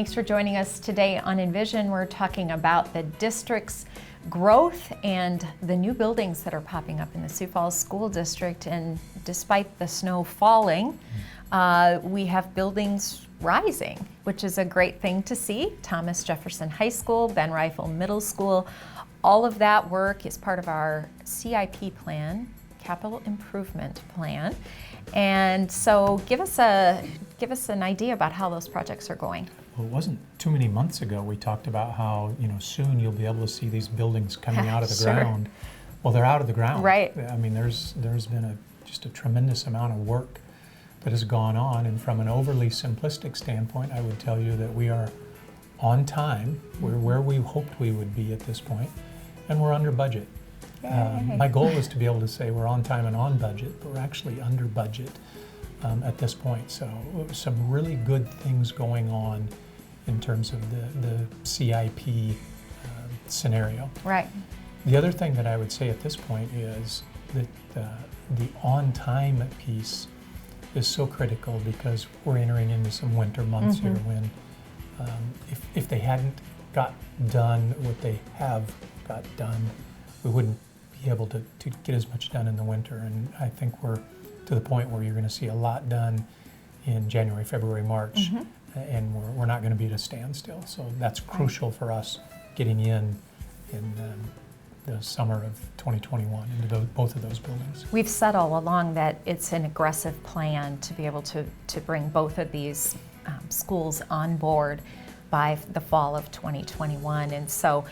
Thanks for joining us today on Envision. We're talking about the district's growth and the new buildings that are popping up in the Sioux Falls School District. And despite the snow falling, we have buildings rising, which is a great thing to see. Thomas Jefferson High School, Ben Rifle Middle School, all of that work is part of our CIP plan, Capital Improvement Plan. And so give us an idea about how those projects are going. Well, it wasn't too many months ago we talked about how, soon you'll be able to see these buildings coming out of the Sure. ground. Well, they're out of the ground. Right. I mean, there's been just a tremendous amount of work that has gone on, and from an overly simplistic standpoint, I would tell you that we are on time. We're where we hoped we would be at this point, and we're under budget. My goal is to be able to say we're on time and on budget, but we're actually under budget at this point. So some really good things going on in terms of the CIP scenario. Right. The other thing that I would say at this point is that the on-time piece is so critical because we're entering into some winter months here when if they hadn't got done what they have got done, we wouldn't be able to get as much done in the winter. And I think we're to the point where you're going to see a lot done in January, February, March, and we're not going to be at a standstill. So that's crucial for us getting in the summer of 2021 into both of those buildings. We've said all along that it's an aggressive plan to be able to bring both of these schools on board by the fall of 2021, and so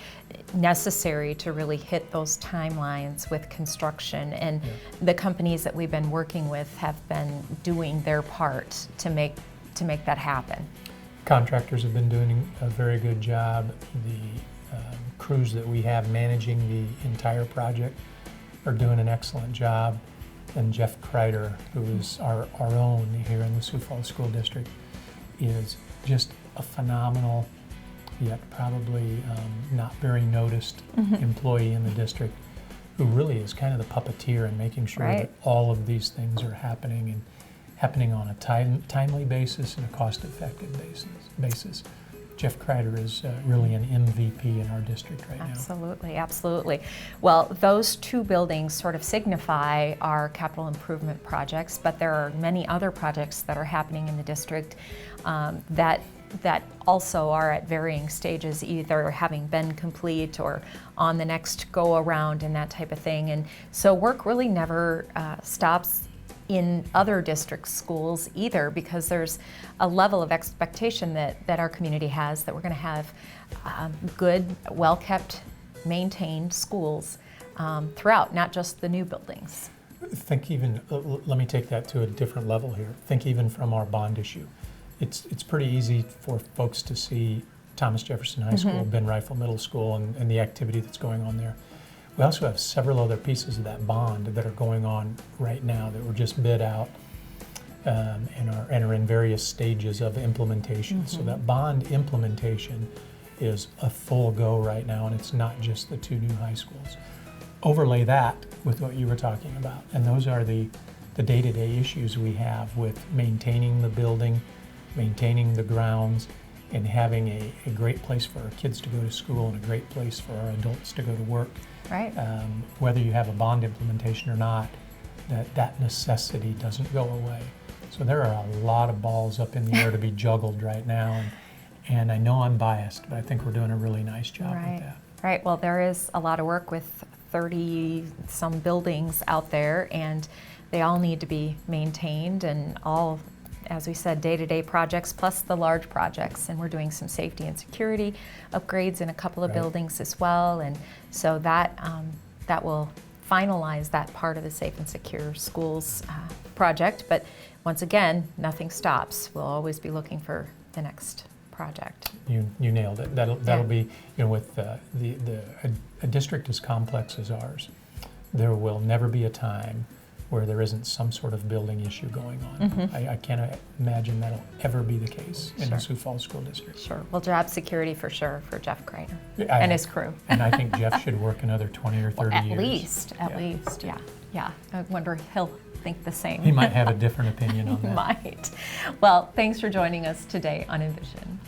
necessary to really hit those timelines with construction, and the companies that we've been working with have been doing their part to make that happen. Contractors have been doing a very good job. The crews that we have managing the entire project are doing an excellent job, and Jeff Kreider, who is our own here in the Sioux Falls School District, is just a phenomenal, yet probably not very noticed employee in the district, who really is kind of the puppeteer in making sure that all of these things are happening and happening on a timely basis and a cost-effective basis. Jeff Kreider is really an MVP in our district right now. Absolutely, absolutely. Well, those two buildings sort of signify our capital improvement projects, but there are many other projects that are happening in the district that also are at varying stages, either having been complete or on the next go around and that type of thing. And so work really never stops in other district schools either, because there's a level of expectation that our community has that we're going to have good, well-kept, maintained schools throughout, not just the new buildings. Think even, let me take that to a different level here. Think even from our bond issue. It's pretty easy for folks to see Thomas Jefferson High School, Ben Rifle Middle School, and the activity that's going on there. We also have several other pieces of that bond that are going on right now that were just bid out and are in various stages of implementation. So that bond implementation is a full go right now, and it's not just the two new high schools. Overlay that with what you were talking about, and those are the day-to-day issues we have with maintaining the building, maintaining the grounds, and having a great place for our kids to go to school and a great place for our adults to go to work. Right. Whether you have a bond implementation or not, that necessity doesn't go away. So there are a lot of balls up in the air to be juggled right now, and I know I'm biased, but I think we're doing a really nice job with that. Right. Well, there is a lot of work with 30-some buildings out there, and they all need to be maintained, and all, as we said, day-to-day projects plus the large projects, and we're doing some safety and security upgrades in a couple of buildings as well, and so that will finalize that part of the Safe and Secure Schools project. But once again, nothing stops. We'll always be looking for the next project. You nailed it. That'll be, with a district as complex as ours, there will never be a time where there isn't some sort of building issue going on. I can't imagine that'll ever be the case in the Sioux Falls School District. Sure. Well, job security for sure for Jeff Kreider and his crew. And I think Jeff should work another 20 or 30 years. At least, yeah. I wonder if he'll think the same. He might have a different opinion on that. He might. Well, thanks for joining us today on Envision.